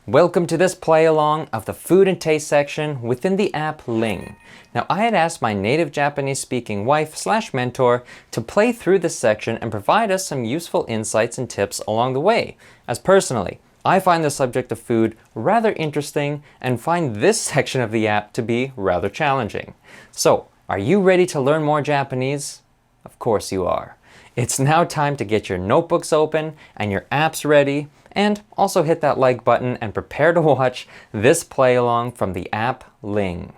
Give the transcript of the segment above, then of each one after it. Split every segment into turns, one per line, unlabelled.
Welcome to this play-along of the food and taste section within the app Ling. Now, I had asked my native Japanese-speaking wife/mentor to play through this section and provide us some useful insights and tips along the way, as personally, I find the subject of food rather interesting and find this section of the app to be rather challenging. So, are you ready to learn more Japanese? Of course you are. It's now time to get your notebooks open and your apps ready, and also hit that like button and prepare to watch this play-along from the app Ling.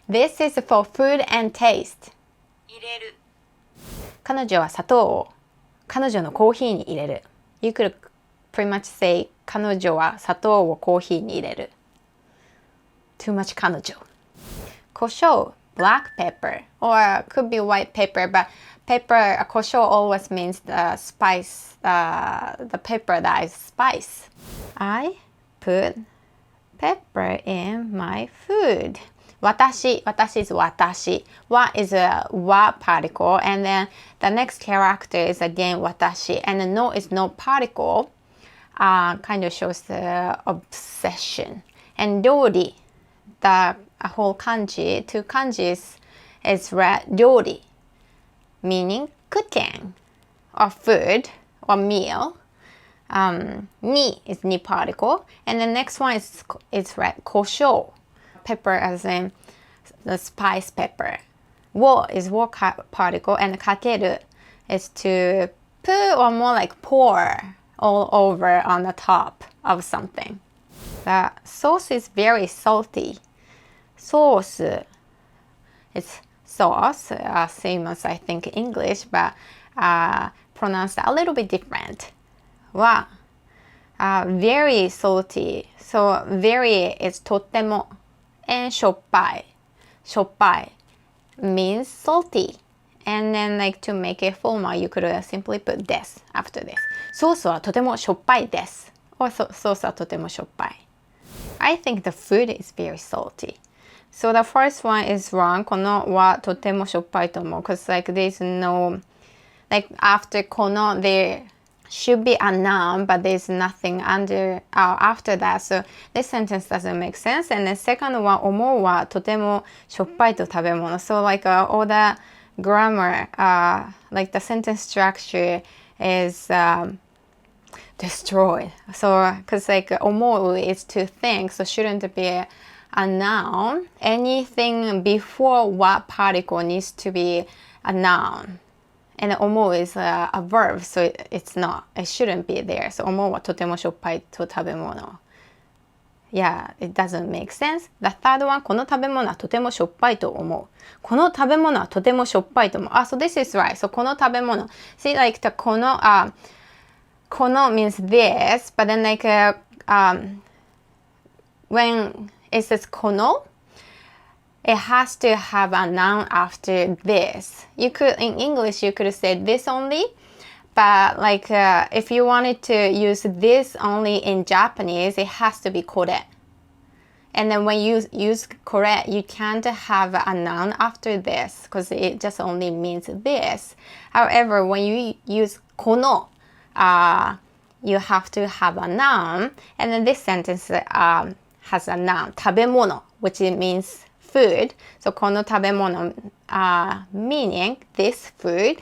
This is for food and taste.
入れる
彼女は砂糖を彼女のコーヒーに入れる。You could pretty much say 彼女は砂糖をコーヒーに入れる。Too much 彼女。胡椒 black pepper or could be white pepper, but pepper 胡椒 always means the spice, the pepper that is spice. I put pepper in my food. 私 is 私 wa is a wa particle, and then the next character is again 私 and the no is no particle. Kind of shows the obsession. And 料理 the whole kanji, two kanjis is read 料理 meaning cooking or food or meal. Ni is ni particle, and the next one is read 胡椒 pepper as in the spice pepper. Wo is wo particle, and かける is to put or more like pour all over on the top of something. The sauce is very salty. Sauce is sauce, same as I think English, but pronounced a little bit different. Wa, very salty. So very is とっても and しょっぱい. しょっぱい means salty. And then like to make it formal, you could simply put this after this. ソースはとてもしょっぱいです。or ソースはとてもしょっぱい。I think the food is very salty. So the first one is wrong. このはとてもしょっぱいと思う。Because like there's no, like after この there should be a noun, but there's nothing after that. So this sentence doesn't make sense. And the second one, 思うはとてもしょっぱいと食べ物。So like all the grammar, like the sentence structure is destroyed. So because like 思う is to think, so shouldn't be a noun. Anything before what particle needs to be a noun. And 思う is a verb, so it's not. It shouldn't be there. So 思うはとてもしょっぱいと食べ物. Yeah, it doesn't make sense. The third one, この食べ物はとてもしょっぱいと思う。この食べ物はとてもしょっぱいと思う。So this is right. So この食べ物. See, like the このmeans this, but then like when it says この, it has to have a noun after this. You could, in English, you could say this only, but like if you wanted to use this only in Japanese, it has to be これ. And then when you use これ, you can't have a noun after this because it just only means this. However, when you use この, you have to have a noun, and then this sentence has a noun, 食べ物, which it means food. So この食べ物 meaning this food.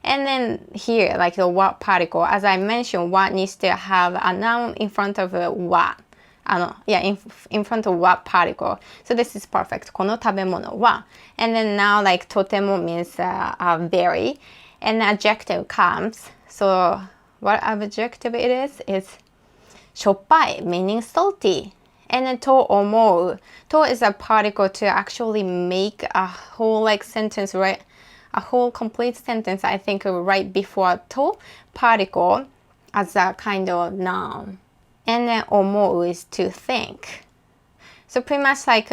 And then here, like the what particle, as I mentioned, what needs to have a noun in front of what. In front of what particle. So this is perfect. この食べ物は. And then now like とても means very. And the adjective comes. So what adjective it is しょっぱい meaning salty. And then と思う. と is a particle to actually make a whole like sentence, right? A whole complete sentence, I think, right before と particle as a kind of noun. And then 思う is to think. So pretty much like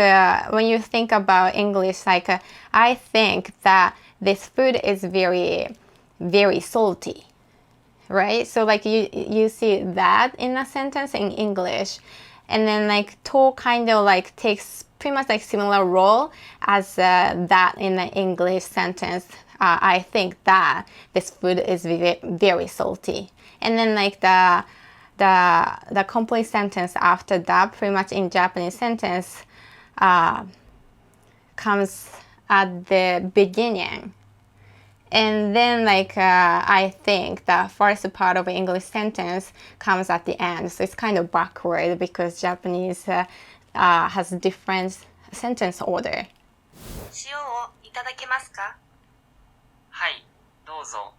when you think about English, like I think that this food is very, very salty. Right? So like you see that in a sentence in English. And then like と kind of like takes pretty much like similar role as that in the English sentence. I think that this food is very, very salty. And then like the the complete sentence after that, pretty much in Japanese sentence, comes at the beginning. And then I think the first part of English sentence comes at the end. So it's kind of backward because Japanese has different sentence order.
塩をいただけますか？はい、どうぞ。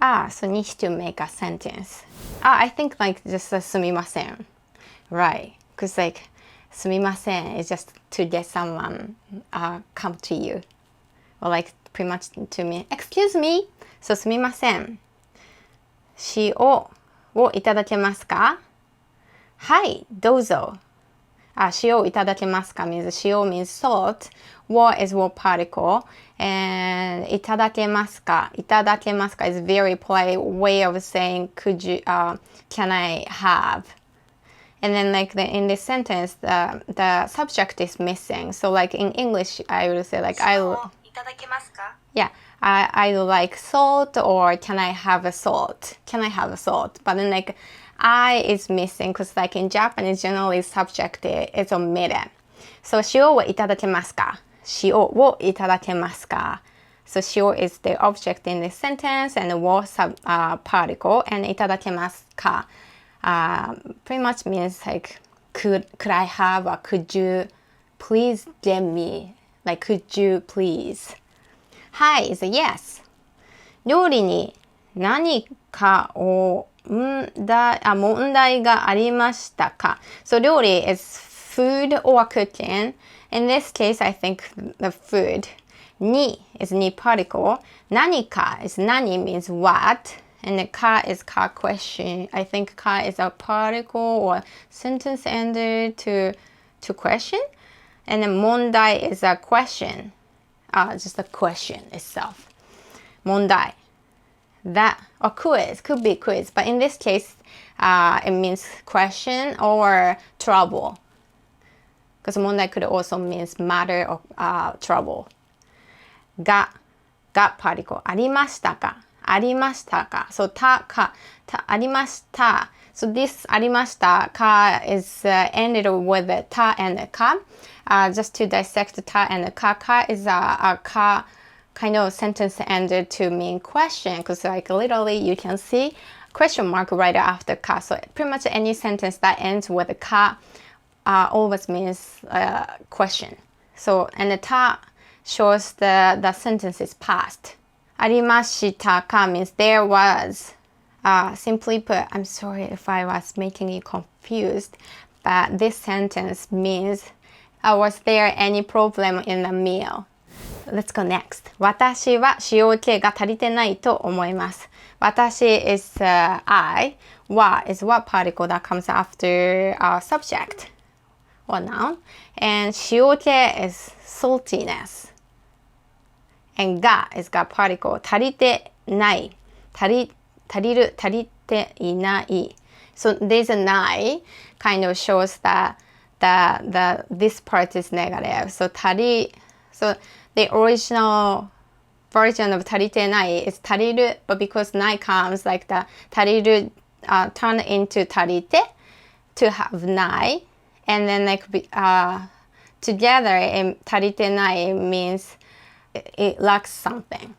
So needs to make a sentence. I think just すみません. Right. Because すみません is just to get someone come to you. Or pretty much to me, excuse me. So すみません. 塩をいただけますか？はい、どうぞ。塩をいただけますか means 塩 means salt. を is what particle. And いただけますか いただけますか is very polite way of saying could you, can I have? And then in this sentence, the subject is missing. So in English, I would say
I
like salt or can I have a salt? Can I have a salt? But then I is missing because in Japanese, generally subject is omitted. So 塩をいただけますか? 塩をいただけますか? So 塩 is the object in this sentence and を particle and いただけますか? Pretty much means could I have or could you please get me? Could you please? はい is a yes. 料理に何かを問題がありましたか? So 料理 is food or cooking. In this case, I think the food. に is に particle. 何か is 何 means what. And the ka is ka question. I think ka is a particle or sentence ender to question. And then 問題 is a question. Just a question itself. 問題. That or quiz could be quiz, but in this case, it means question or trouble. Because 問題 could also means matter or trouble. が particle ありましたか? ありましたか? So たありました. So this ありましたか is ended with the た and the か. Just to dissect た and the か is a か kind of sentence ended to mean question because literally you can see question mark right after か. So pretty much any sentence that ends with a か always means question. So and the た shows the sentence is past. ありましたか means there was. Simply put, I'm sorry if I was making you confused, but this sentence means was there any problem in the meal? Let's go next. 私は塩気が足りてないと思います。私 is I. は is what particle that comes after subject or noun. And 塩気 is saltiness. And が is が particle. 足りてない。足りる、足りていない。So there's a ない kind of shows that this part is negative. So so the original version of 足りてない is 足りる, but because ない comes the 足りるturn into 足りて to have ない and then together 足りてない means it lacks something.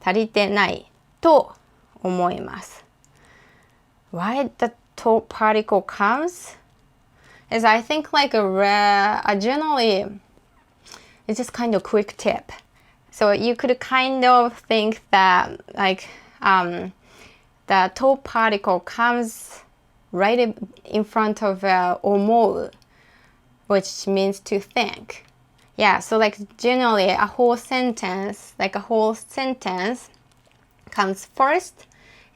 足りてないと思います. Why the to particle comes is I think generally it's just kind of quick tip. So you could kind of think that the to particle comes right in front of 思う, which means to think. Yeah, so generally a whole sentence comes first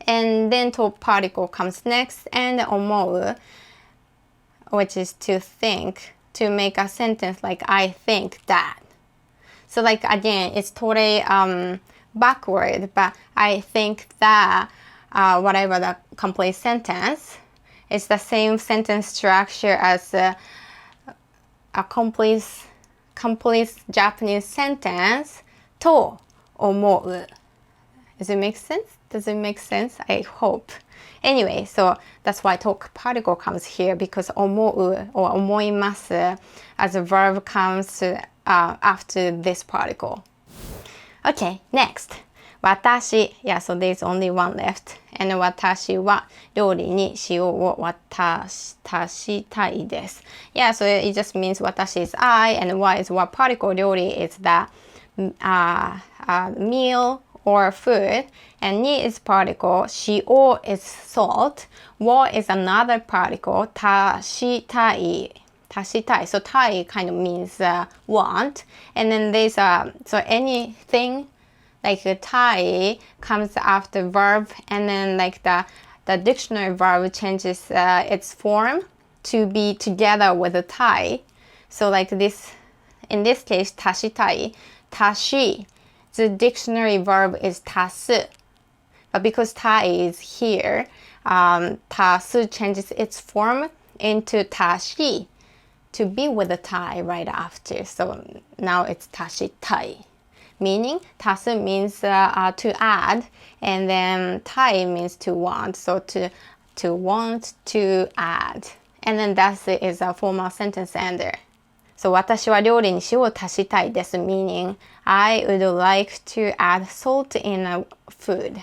and then to particle comes next and 思う, which is to think, to make a sentence I think that. So again, it's totally backward, but I think that whatever the complete sentence is the same sentence structure as a complete Japanese sentence と思う. Does it make sense? Does it make sense? I hope. Anyway, so that's why talk particle comes here because 思う or 思います as a verb comes after this particle. Okay, next. 私 Yeah, so there's only one left. And 私は料理に塩を足したいです。Yeah, so it just means 私 is I and what is what particle 料理 is the meal or food, and ni is particle, shio is salt, wo is another particle, tashitai. So tai kind of means want, and then there's so anything like tai comes after verb, and then like the dictionary verb changes its form to be together with the tai. So like this, in this case, tashitai, tashi. The dictionary verb is tasu, but because tai is here, tasu changes its form into tashi to be with the tai right after. So now it's tashitai, meaning tasu means to add, and then tai means to want. So to want to add, and then that is a formal sentence ender. So 私は料理に塩を足したいです meaning I would like to add salt in a food.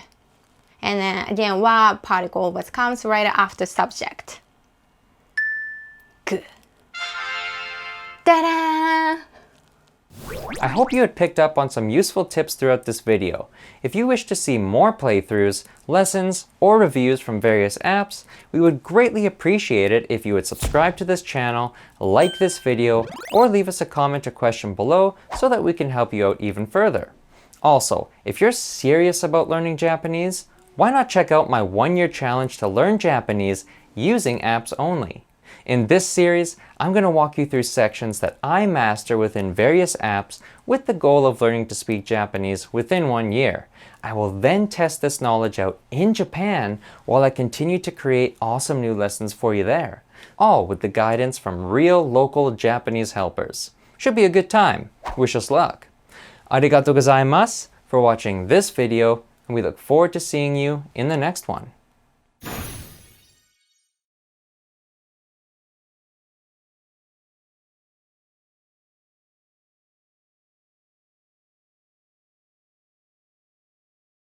And then again, wa particle always comes right after subject. Good. Ta-da!
I hope you had picked up on some useful tips throughout this video. If you wish to see more playthroughs, lessons, or reviews from various apps, we would greatly appreciate it if you would subscribe to this channel, like this video, or leave us a comment or question below so that we can help you out even further. Also, if you're serious about learning Japanese, why not check out my 1-year challenge to learn Japanese using apps only? In this series, I'm going to walk you through sections that I master within various apps with the goal of learning to speak Japanese within 1 year. I will then test this knowledge out in Japan while I continue to create awesome new lessons for you there, all with the guidance from real local Japanese helpers. Should be a good time. Wish us luck. Arigatou gozaimasu for watching this video, and we look forward to seeing you in the next one.